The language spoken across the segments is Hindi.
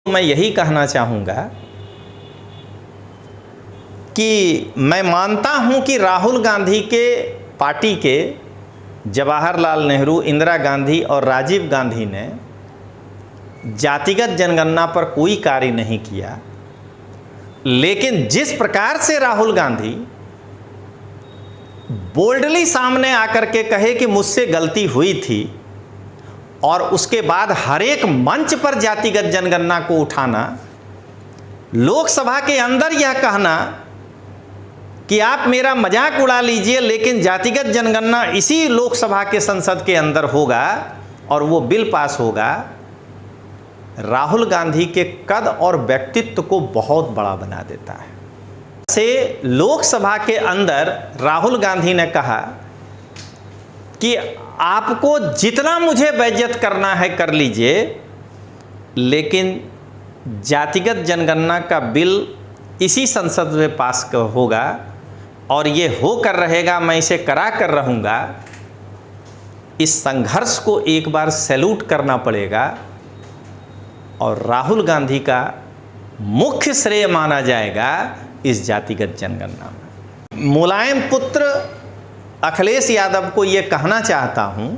मैं यही कहना चाहूँगा कि मैं मानता हूँ कि राहुल गांधी के पार्टी के जवाहरलाल नेहरू, इंदिरा गांधी और राजीव गांधी ने जातिगत जनगणना पर कोई कार्य नहीं किया, लेकिन जिस प्रकार से राहुल गांधी बोल्डली सामने आकर के कहे कि मुझसे गलती हुई थी और उसके बाद हर एक मंच पर जातिगत जनगणना को उठाना, लोकसभा के अंदर यह कहना कि आप मेरा मजाक उड़ा लीजिए लेकिन जातिगत जनगणना इसी लोकसभा के संसद के अंदर होगा और वो बिल पास होगा, राहुल गांधी के कद और व्यक्तित्व को बहुत बड़ा बना देता है। से लोकसभा के अंदर राहुल गांधी ने कहा कि आपको जितना मुझे बेइज्जत करना है कर लीजिए, लेकिन जातिगत जनगणना का बिल इसी संसद में पास होगा और ये हो कर रहेगा, मैं इसे करा कर रहूँगा। इस संघर्ष को एक बार सैल्यूट करना पड़ेगा और राहुल गांधी का मुख्य श्रेय माना जाएगा इस जातिगत जनगणना में। मुलायम पुत्र अखिलेश यादव को ये कहना चाहता हूँ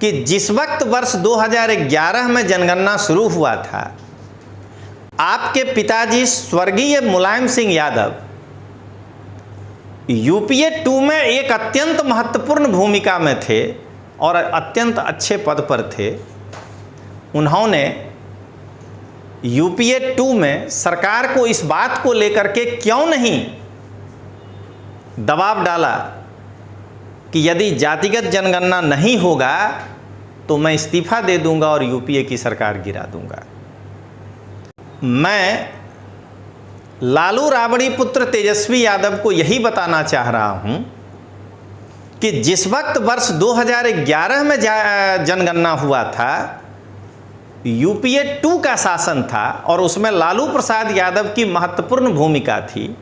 कि जिस वक्त वर्ष 2011 में जनगणना शुरू हुआ था, आपके पिताजी स्वर्गीय मुलायम सिंह यादव यूपीए 2 में एक अत्यंत महत्वपूर्ण भूमिका में थे और अत्यंत अच्छे पद पर थे। उन्होंने यूपीए 2 में सरकार को इस बात को लेकर के क्यों नहीं दबाव डाला कि यदि जातिगत जनगणना नहीं होगा तो मैं इस्तीफा दे दूंगा और यूपीए की सरकार गिरा दूंगा। मैं लालू राबड़ी पुत्र तेजस्वी यादव को यही बताना चाह रहा हूं कि जिस वक्त वर्ष 2011 में जनगणना हुआ था, यूपीए 2 का शासन था और उसमें लालू प्रसाद यादव की महत्वपूर्ण भूमिका थी।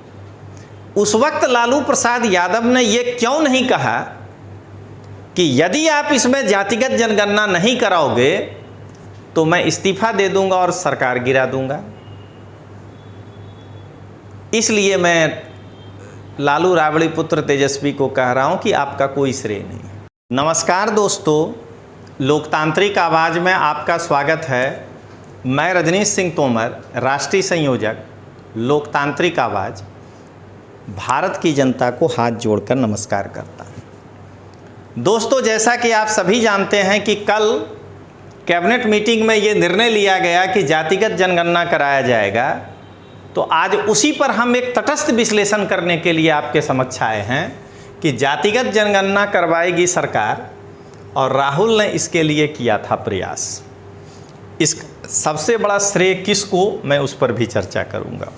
उस वक्त लालू प्रसाद यादव ने यह क्यों नहीं कहा कि यदि आप इसमें जातिगत जनगणना नहीं कराओगे तो मैं इस्तीफा दे दूंगा और सरकार गिरा दूंगा। इसलिए मैं लालू राबड़ी पुत्र तेजस्वी को कह रहा हूं कि आपका कोई श्रेय नहीं। नमस्कार दोस्तों, लोकतांत्रिक आवाज़ में आपका स्वागत है। मैं रजनीश सिंह तोमर, राष्ट्रीय संयोजक लोकतांत्रिक आवाज़, भारत की जनता को हाथ जोड़कर नमस्कार करता हूं। दोस्तों, जैसा कि आप सभी जानते हैं कि कल कैबिनेट मीटिंग में ये निर्णय लिया गया कि जातिगत जनगणना कराया जाएगा, तो आज उसी पर हम एक तटस्थ विश्लेषण करने के लिए आपके समक्ष आए हैं कि जातिगत जनगणना करवाएगी सरकार और राहुल ने इसके लिए किया था प्रयास। इस सबसे बड़ा श्रेय किसको, मैं उस पर भी चर्चा करूंगा।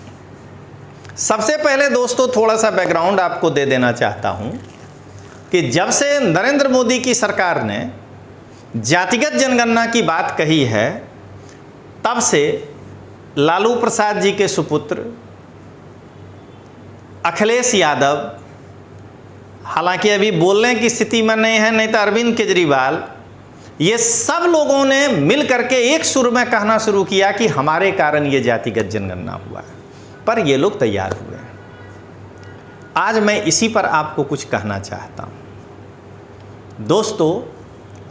सबसे पहले दोस्तों थोड़ा सा बैकग्राउंड आपको दे देना चाहता हूं कि जब से नरेंद्र मोदी की सरकार ने जातिगत जनगणना की बात कही है, तब से लालू प्रसाद जी के सुपुत्र अखिलेश यादव, हालांकि अभी बोलने की स्थिति में नहीं है, नहीं तो अरविंद केजरीवाल, ये सब लोगों ने मिल करके एक सुर में कहना शुरू किया कि हमारे कारण ये जातिगत जनगणना हुआ, पर ये लोग तैयार हुए। आज मैं इसी पर आपको कुछ कहना चाहता हूं। दोस्तों,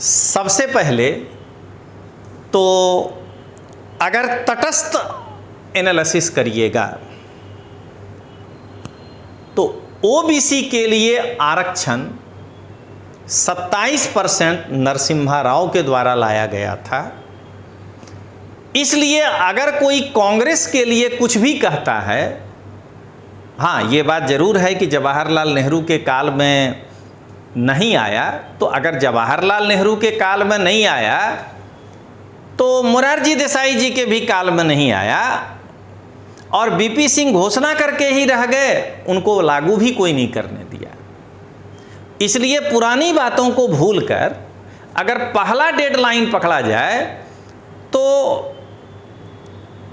सबसे पहले तो अगर तटस्थ एनालिसिस करिएगा तो ओबीसी के लिए आरक्षण 27% नरसिम्हा राव के द्वारा लाया गया था। इसलिए अगर कोई कांग्रेस के लिए कुछ भी कहता है, हाँ ये बात जरूर है कि जवाहरलाल नेहरू के काल में नहीं आया, तो अगर जवाहरलाल नेहरू के काल में नहीं आया तो मोरारजी देसाई जी के भी काल में नहीं आया और बीपी सिंह घोषणा करके ही रह गए, उनको लागू भी कोई नहीं करने दिया। इसलिए पुरानी बातों को भूलकर अगर पहला डेडलाइन पकड़ा जाए तो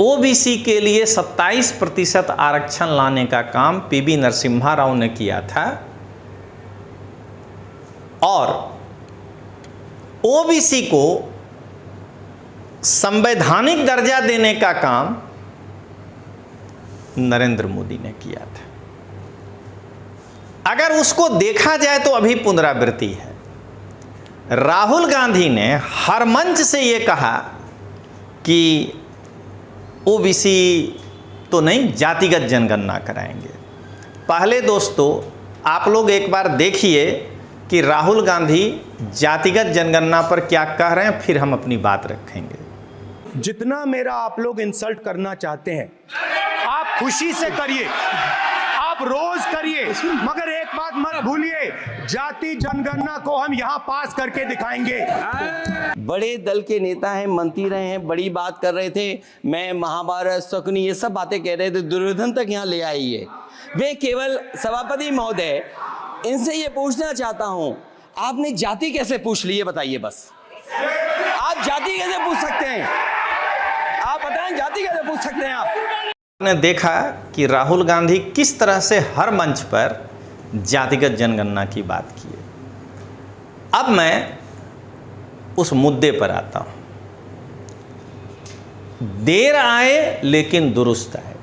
ओबीसी के लिए 27% आरक्षण लाने का काम पीवी नरसिम्हा राव ने किया था और ओबीसी को संवैधानिक दर्जा देने का काम नरेंद्र मोदी ने किया था। अगर उसको देखा जाए तो अभी पुनरावृत्ति है। राहुल गांधी ने हर मंच से ये कहा कि ओबीसी तो नहीं, जातिगत जनगणना कराएंगे। पहले दोस्तों आप लोग एक बार देखिए कि राहुल गांधी जातिगत जनगणना पर क्या कह रहे हैं, फिर हम अपनी बात रखेंगे। जितना मेरा आप लोग इंसल्ट करना चाहते हैं आप खुशी से करिए, आप रोज करिए, मगर एक बात मत भूलिए, जाति जनगणना को हम यहां पास करके दिखाएंगे। बड़े दल के नेता हैं, मंत्री रहे हैं, बड़ी बात कर रहे थे, मैं महाभारत शकुनी ये सब बातें कह रहे थे, दुर्योधन तक यहाँ ले आई है। मैं केवल सभापति महोदय इनसे ये पूछना चाहता हूं, आपने जाति कैसे पूछ ली है बताइए बस। आप जाति कैसे पूछ सकते हैं, आप बताएं जाति कैसे पूछ सकते हैं आप। ने देखा कि राहुल गांधी किस तरह से हर मंच पर जातिगत जनगणना की बात की है। अब मैं उस मुद्दे पर आता हूं। देर आए लेकिन दुरुस्त आए।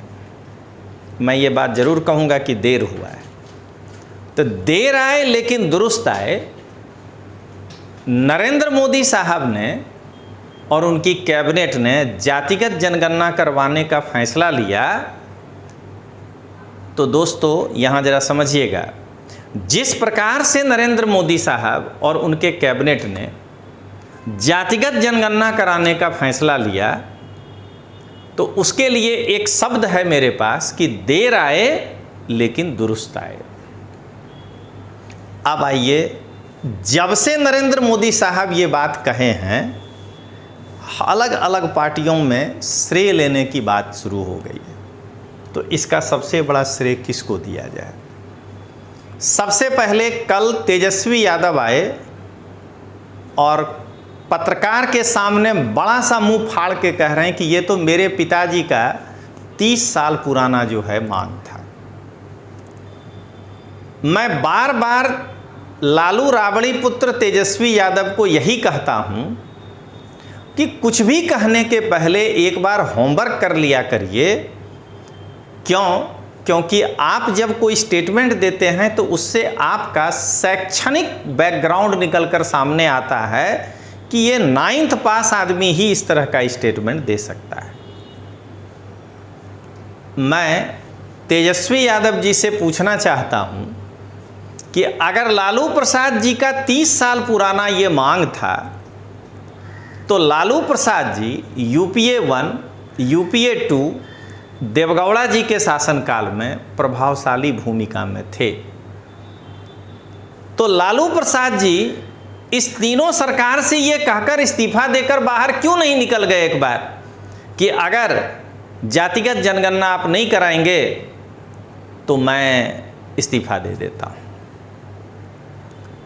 मैं ये बात जरूर कहूंगा कि देर हुआ है, तो देर आए लेकिन दुरुस्त आए। नरेंद्र मोदी साहब ने और उनकी कैबिनेट ने जातिगत जनगणना करवाने का फैसला लिया। तो दोस्तों यहाँ जरा समझिएगा, जिस प्रकार से नरेंद्र मोदी साहब और उनके कैबिनेट ने जातिगत जनगणना कराने का फैसला लिया, तो उसके लिए एक शब्द है मेरे पास कि देर आए लेकिन दुरुस्त आए। अब आइए, जब से नरेंद्र मोदी साहब ये बात कहे हैं, अलग अलग पार्टियों में श्रेय लेने की बात शुरू हो गई है। तो इसका सबसे बड़ा श्रेय किसको दिया जाए? सबसे पहले कल तेजस्वी यादव आए और पत्रकार के सामने बड़ा सा मुंह फाड़ के कह रहे हैं कि ये तो मेरे पिताजी का 30 साल पुराना जो है मांग था। मैं बार बार लालू राबड़ी पुत्र तेजस्वी यादव को यही कहता हूं कि कुछ भी कहने के पहले एक बार होमवर्क कर लिया करिए। क्योंकि आप जब कोई स्टेटमेंट देते हैं तो उससे आपका शैक्षणिक बैकग्राउंड निकलकर सामने आता है कि ये 9th पास आदमी ही इस तरह का स्टेटमेंट दे सकता है। मैं तेजस्वी यादव जी से पूछना चाहता हूं कि अगर लालू प्रसाद जी का 30 साल पुराना ये मांग था, तो लालू प्रसाद जी यूपीए 1, यूपीए 2 देवगौड़ा जी के शासनकाल में प्रभावशाली भूमिका में थे। तो लालू प्रसाद जी इस तीनों सरकार से ये कहकर इस्तीफा देकर बाहर क्यों नहीं निकल गए एक बार कि अगर जातिगत जनगणना आप नहीं कराएंगे तो मैं इस्तीफा दे देता हूं।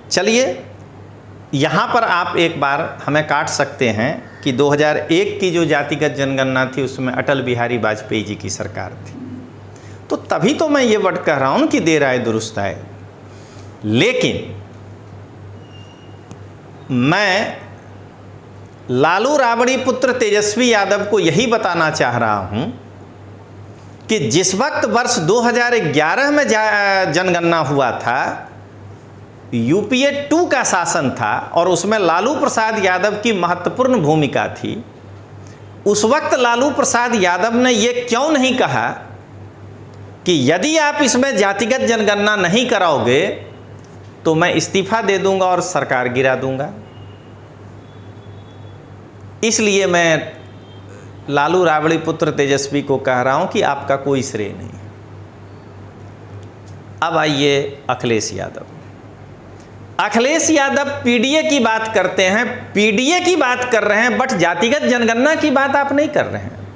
चलिए, यहाँ पर आप एक बार हमें काट सकते हैं कि 2001 की जो जातिगत जनगणना थी उसमें अटल बिहारी वाजपेयी जी की सरकार थी। तो तभी तो मैं ये वर्ड कह रहा हूँ कि देर आए दुरुस्त आए। लेकिन मैं लालू राबड़ी पुत्र तेजस्वी यादव को यही बताना चाह रहा हूँ कि जिस वक्त वर्ष 2011 में जनगणना हुआ था, यूपीए 2 का शासन था और उसमें लालू प्रसाद यादव की महत्वपूर्ण भूमिका थी। उस वक्त लालू प्रसाद यादव ने यह क्यों नहीं कहा कि यदि आप इसमें जातिगत जनगणना नहीं कराओगे तो मैं इस्तीफा दे दूंगा और सरकार गिरा दूंगा? इसलिए मैं लालू राबड़ी पुत्र तेजस्वी को कह रहा हूं कि आपका कोई श्रेय नहीं। अब आइए अखिलेश यादव। अखिलेश यादव पीडीए की बात करते हैं, पीडीए की बात कर रहे हैं, बट जातिगत जनगणना की बात आप नहीं कर रहे हैं।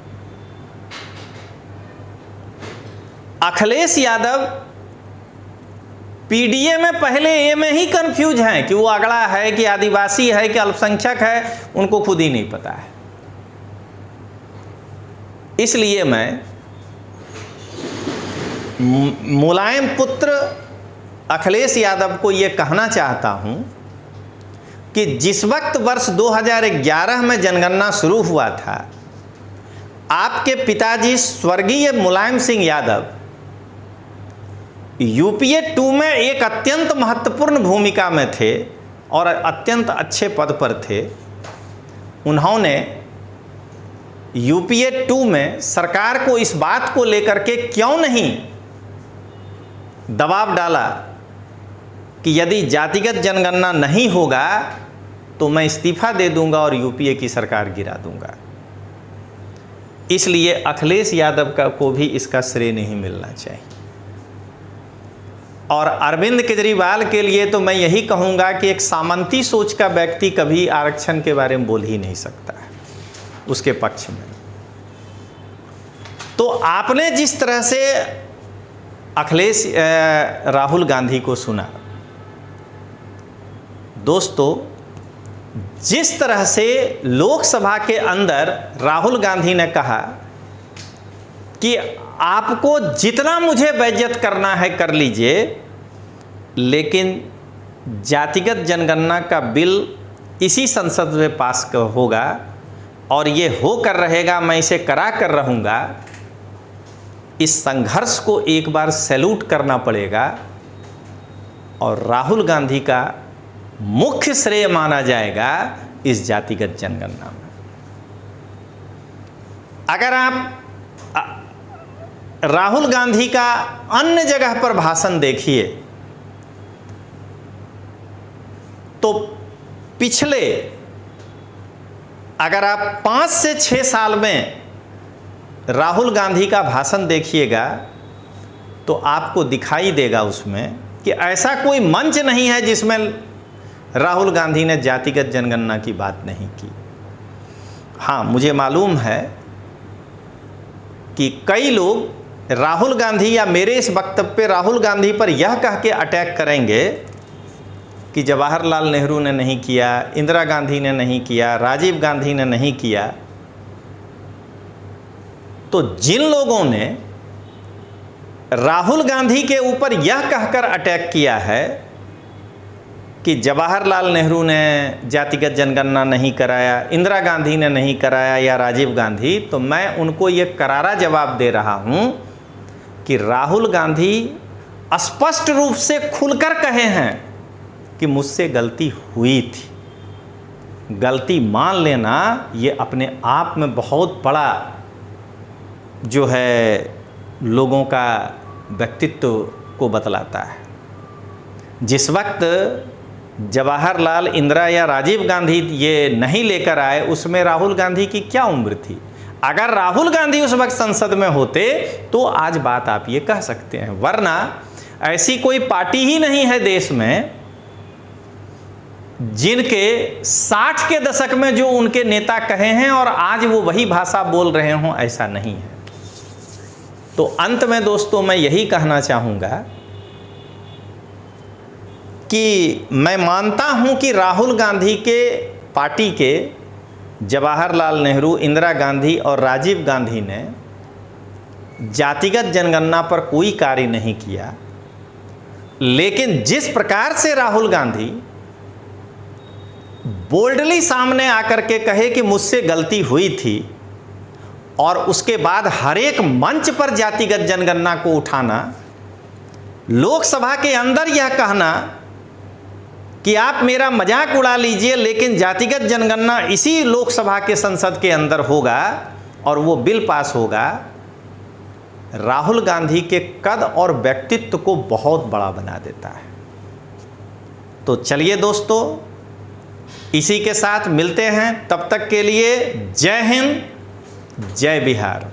अखिलेश यादव पीडीए में पहले ए में ही कंफ्यूज हैं कि वो अगड़ा है कि आदिवासी है कि अल्पसंख्यक है, उनको खुद ही नहीं पता है। इसलिए मैं मुलायम पुत्र अखिलेश यादव को ये कहना चाहता हूं कि जिस वक्त वर्ष 2011 में जनगणना शुरू हुआ था, आपके पिताजी स्वर्गीय मुलायम सिंह यादव यूपीए 2 में एक अत्यंत महत्वपूर्ण भूमिका में थे और अत्यंत अच्छे पद पर थे। उन्होंने यूपीए 2 में सरकार को इस बात को लेकर के क्यों नहीं दबाव डाला कि यदि जातिगत जनगणना नहीं होगा तो मैं इस्तीफा दे दूंगा और यूपीए की सरकार गिरा दूंगा। इसलिए अखिलेश यादव को भी इसका श्रेय नहीं मिलना चाहिए। और अरविंद केजरीवाल के लिए तो मैं यही कहूँगा कि एक सामंती सोच का व्यक्ति कभी आरक्षण के बारे में बोल ही नहीं सकता है उसके पक्ष में। तो आपने जिस तरह से राहुल गांधी को सुना, दोस्तों, जिस तरह से लोकसभा के अंदर राहुल गांधी ने कहा कि आपको जितना मुझे बेइज्जत करना है कर लीजिए, लेकिन जातिगत जनगणना का बिल इसी संसद में पास होगा और ये होकर रहेगा, मैं इसे करा कर रहूँगा। इस संघर्ष को एक बार सैल्यूट करना पड़ेगा और राहुल गांधी का मुख्य श्रेय माना जाएगा इस जातिगत जनगणना में। अगर आप राहुल गांधी का अन्य जगह पर भाषण देखिए तो पिछले अगर आप 5 से 6 साल में राहुल गांधी का भाषण देखिएगा तो आपको दिखाई देगा उसमें कि ऐसा कोई मंच नहीं है जिसमें राहुल गांधी ने जातिगत जनगणना की बात नहीं की। हाँ, मुझे मालूम है कि कई लोग राहुल गांधी या मेरे इस वक्तव्य पे राहुल गांधी पर यह कह के अटैक करेंगे कि जवाहरलाल नेहरू ने नहीं किया, इंदिरा गांधी ने नहीं किया, राजीव गांधी ने नहीं किया। तो जिन लोगों ने राहुल गांधी के ऊपर यह कहकर अटैक किया है कि जवाहरलाल नेहरू ने जातिगत जनगणना नहीं कराया, इंदिरा गांधी ने नहीं कराया या राजीव गांधी, तो मैं उनको ये करारा जवाब दे रहा हूं कि राहुल गांधी स्पष्ट रूप से खुलकर कहे हैं कि मुझसे गलती हुई थी। गलती मान लेना ये अपने आप में बहुत बड़ा जो है लोगों का व्यक्तित्व को बतलाता है। जिस वक्त जवाहरलाल, इंदिरा या राजीव गांधी ये नहीं लेकर आए, उसमें राहुल गांधी की क्या उम्र थी? अगर राहुल गांधी उस वक्त संसद में होते तो आज बात आप ये कह सकते हैं, वरना ऐसी कोई पार्टी ही नहीं है देश में जिनके 60 के दशक में जो उनके नेता कहे हैं और आज वो वही भाषा बोल रहे हों, ऐसा नहीं है। तो अंत में दोस्तों मैं यही कहना चाहूँगा कि मैं मानता हूं कि राहुल गांधी के पार्टी के जवाहरलाल नेहरू, इंदिरा गांधी और राजीव गांधी ने जातिगत जनगणना पर कोई कार्य नहीं किया, लेकिन जिस प्रकार से राहुल गांधी बोल्डली सामने आकर के कहे कि मुझसे गलती हुई थी और उसके बाद हर एक मंच पर जातिगत जनगणना को उठाना, लोकसभा के अंदर यह कहना कि आप मेरा मजाक उड़ा लीजिए लेकिन जातिगत जनगणना इसी लोकसभा के संसद के अंदर होगा और वो बिल पास होगा, राहुल गांधी के कद और व्यक्तित्व को बहुत बड़ा बना देता है। तो चलिए दोस्तों, इसी के साथ मिलते हैं, तब तक के लिए जय हिंद, जय बिहार।